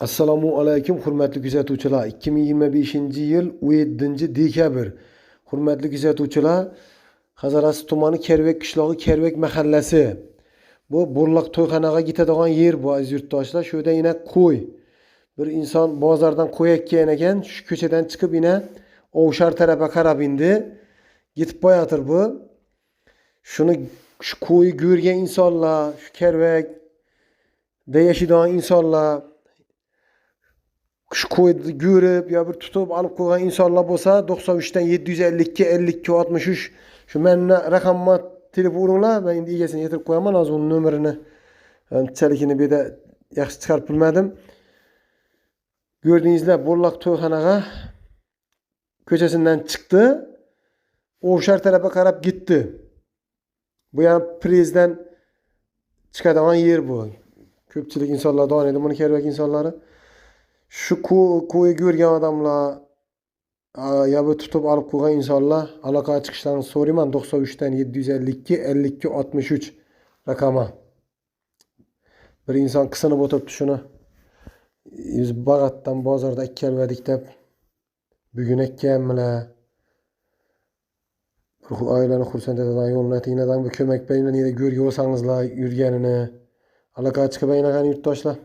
Assalomu alaykum hurmatli kuzatuvchilar. 2025-yil 17-dekabr. Hurmatli kuzatuvchilar, Hazorasp tumani Kerbek qishlog'i Kerbek mahallasi. Bu Burlaq to'yxonaga ketadigan yer bu aziz yurtdoshlar. Shu yerda yana qo'y. Bir inson bozordan qo'y ekkan ekan, shu ko'chadan chiqib yana Ovshar tarafga qarab indi. Yetib qo'yatir bu. Shuni shu qo'yni ko'rgan insonlar, shu Kerbekda yashaydigan insonlar shu qo'yni ko'rib yo bir tutib olib qo'ygan insonlar bo'lsa 93 dan 752 52 63 shu meni raqamma telefoninglar, men endi egasini yetirib qo'yaman, hozir uning nomerini chaligini bu yerda yaxshi chiqarib bilmadim. Ko'rdingizlar, Burlaq to'yxonaga ko'chasidan chiqdi, Ovshar tarafga qarab ketdi. Bu ham prezdan chiqadigan yer bu. Ko'pchilik insonlar donaydi buni, Kerbek insonlari. Shu qo'y ko'rgan odamlar ya bu tutib olib qo'ygan insonlar aloqaga chiqishlarini so'rayman. 93 dan 752 52 63 raqami. Bir inson qisinib o'tiribdi shuni. Biz Bag'atdan bozorda ikkalvadik deb bugun ekkanmilar. Oilani xursand etadigan yo'lni tingladan bu ko'mak bilan yana ko'rgan bo'lsangizlar yurganini aloqaga chiqib aynagan yurtdoshlar.